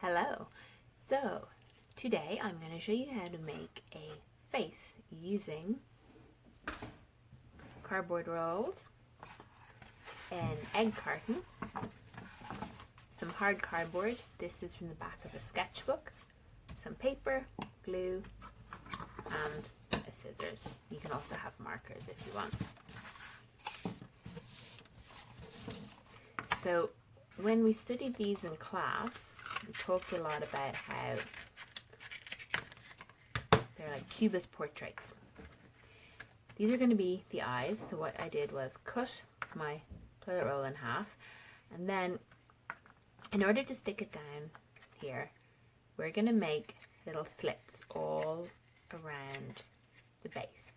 Hello. So today I'm going to show you how to make a face using cardboard rolls, an egg carton, some hard cardboard. This is from the back of a sketchbook, some paper, glue, and a scissors. You can also have markers if you want. So when we studied these in class, we talked a lot about how they're like cubist portraits. These are going to be the eyes. So what I did was cut my toilet roll in half, and then in order to stick it down here, we're going to make little slits all around the base.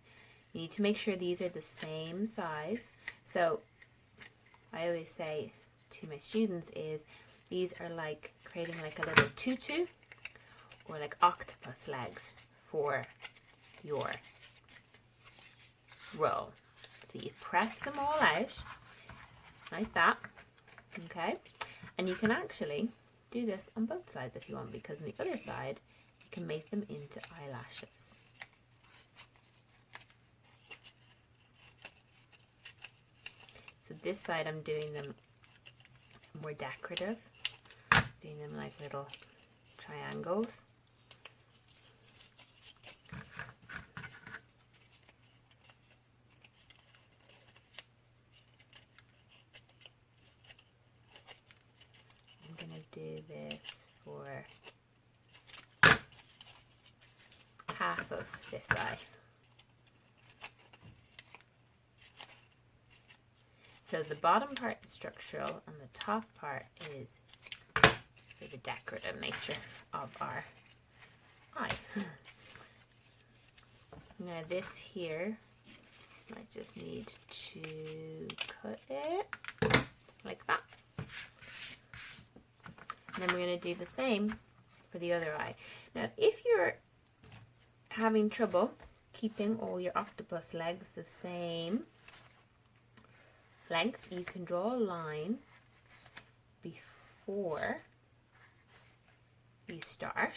You need to make sure these are the same size. So I always say to my students is these are like creating like a little tutu or like octopus legs for your roll. So you press them all out like that, okay? And you can actually do this on both sides if you want, because on the other side you can make them into eyelashes. So this side I'm doing them more decorative, doing them like little triangles. I'm going to do this for half of this eye. So the bottom part is structural and the top part is for the decorative nature of our eye. Now this here, I just need to cut it like that. And then we're going to do the same for the other eye. Now if you're having trouble keeping all your octopus legs the same length, you can draw a line before you start.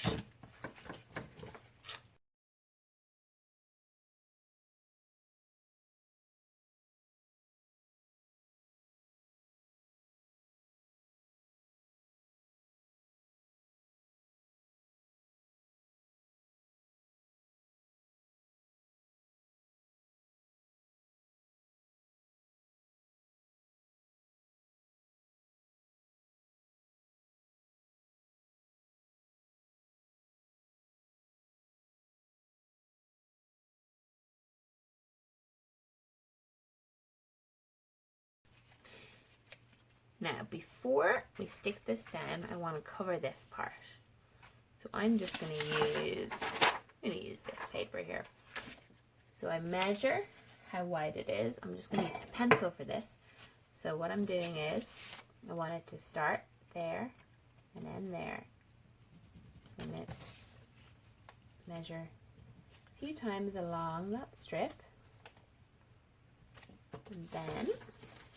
Now, before we stick this down, I want to cover this part. So I'm just going to use this paper here. So I measure how wide it is. I'm just going to use a pencil for this. So what I'm doing is, I want it to start there and end there. And then measure a few times along that strip. And then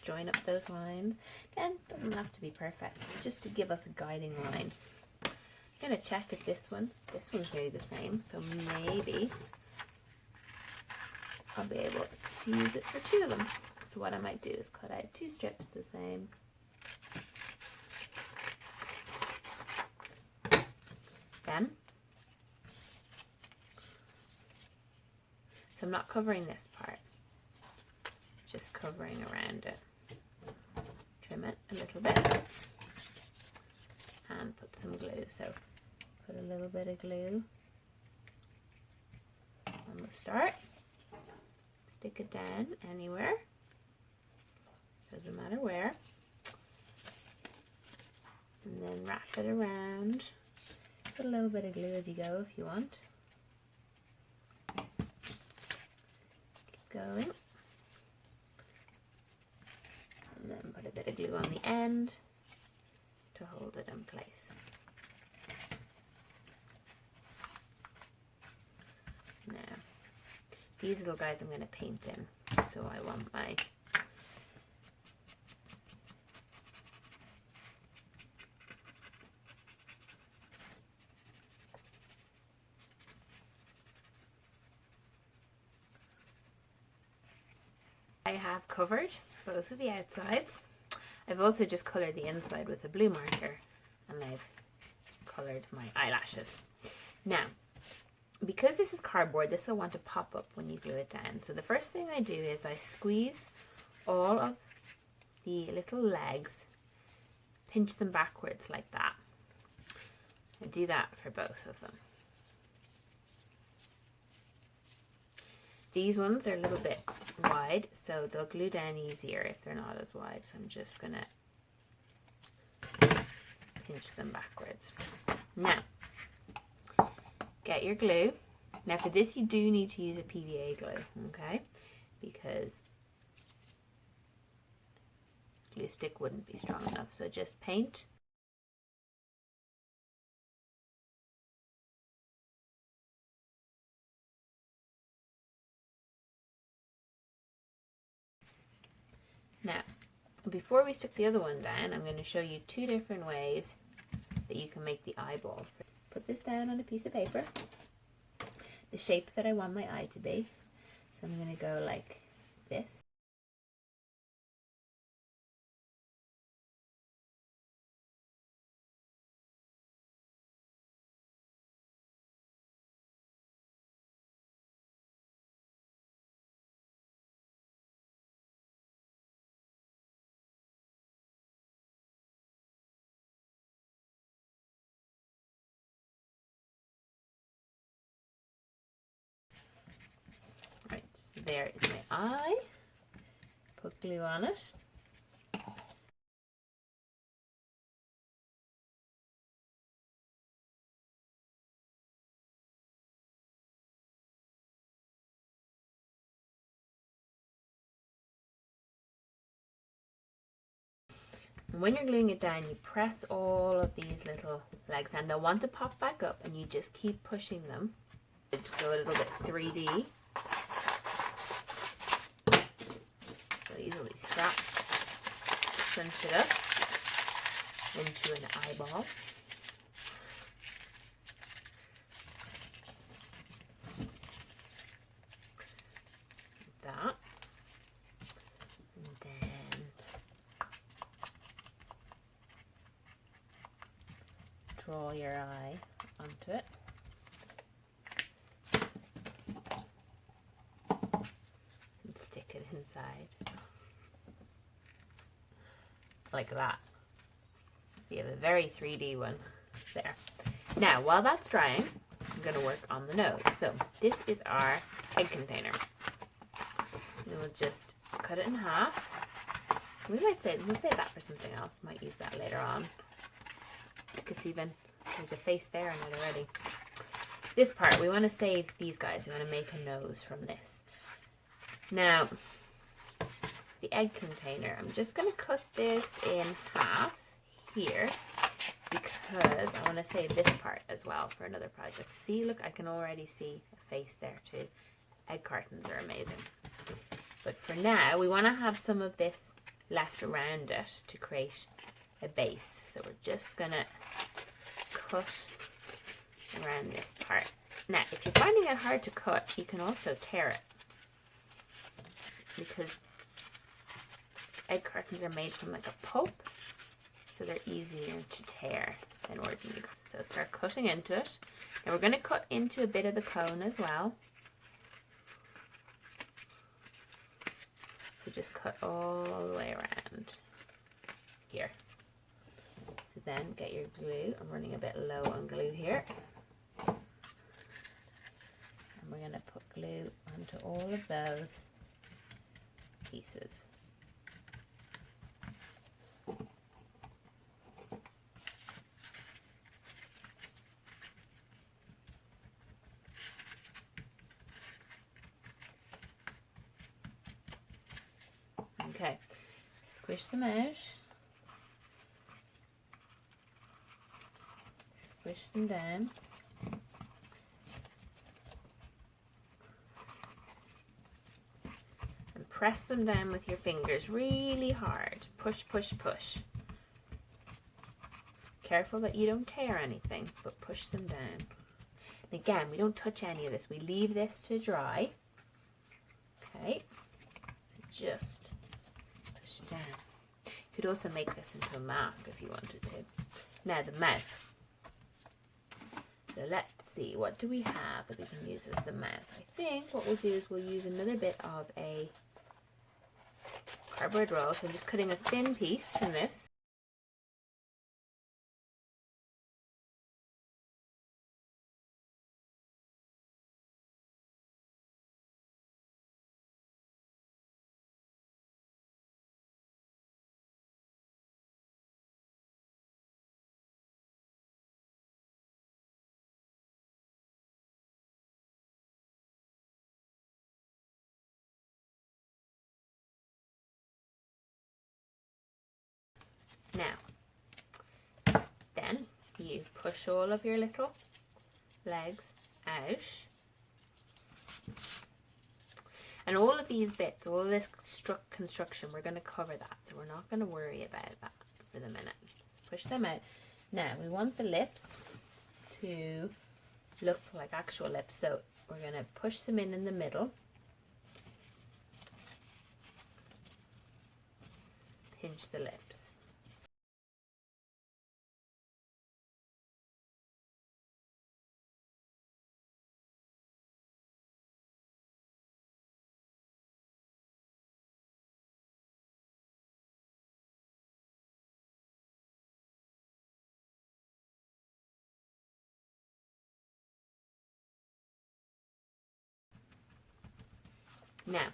join up those lines. Again, doesn't have to be perfect, just to give us a guiding line. I'm going to check if this one's nearly the same, so maybe I'll be able to use it for two of them. So what I might do is cut out two strips the same. Then, so I'm not covering this part, just covering around it. Trim it a little bit and put some glue. So put a little bit of glue on the start, stick it down anywhere, doesn't matter where, and then wrap it around. Put a little bit of glue as you go if you want. Keep going. And then put a bit of glue on the end to hold it in place. Now, these little guys I'm going to paint in. So I want my I have covered both of the outsides. I've also just coloured the inside with a blue marker, and I've coloured my eyelashes. Now, because this is cardboard, this will want to pop up when you glue it down. So the first thing I do is I squeeze all of the little legs, pinch them backwards like that. I do that for both of them. These ones are a little bit wide, so they'll glue down easier if they're not as wide. So I'm just gonna pinch them backwards. Now, get your glue. Now for this you do need to use a PVA glue, okay? Because glue stick wouldn't be strong enough. So just paint. Now, before we stick the other one down, I'm going to show you two different ways that you can make the eyeball. Put this down on a piece of paper, the shape that I want my eye to be. So I'm going to go like this. Right, so there is my eye. Put glue on it. And when you're gluing it down, you press all of these little legs and they'll want to pop back up, and you just keep pushing them. Just go a little bit 3D. So these will be straps. Cinch it up into an eyeball. Like that. And then draw your eye onto it. And stick it inside. Like that. So you have a very 3D one there. Now, while that's drying, I'm going to work on the nose. So this is our egg container. And we'll just cut it in half. We'll save that for something else. Might use that later on. Because even there's a face there in it already. This part, we want to save these guys. We want to make a nose from this. Now, the egg container, I'm just going to cut this in half here because I want to save this part as well for another project. See, look, I can already see a face there too. Egg cartons are amazing. But for now, we want to have some of this left around it to create a base. So we're just going to cut around this part. Now, if you're finding it hard to cut, you can also tear it. Because egg cartons are made from like a pulp, so they're easier to tear than ordinary. So start cutting into it. And we're going to cut into a bit of the cone as well. So just cut all the way around here. So then get your glue. I'm running a bit low on glue here. And we're going to put glue onto all of those pieces. Okay, squish them out, squish them down, and press them down with your fingers really hard. Push, push, push. Careful that you don't tear anything, but push them down. And again, we don't touch any of this. We leave this to dry. Okay. just push it down. You could also make this into a mask if you wanted to. Now the mouth. So let's see, what do we have that we can use as the mouth? I think what we'll do is we'll use another bit of a cardboard roll. So I'm just cutting a thin piece from this. Now, then you push all of your little legs out. And all of these bits, all of this construction, we're going to cover that. So we're not going to worry about that for the minute. Push them out. Now, we want the lips to look like actual lips. So we're going to push them in the middle. Pinch the lips. Now,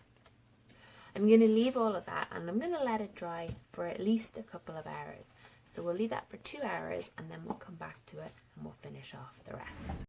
I'm going to leave all of that and I'm going to let it dry for at least a couple of hours. So we'll leave that for 2 hours and then we'll come back to it and we'll finish off the rest.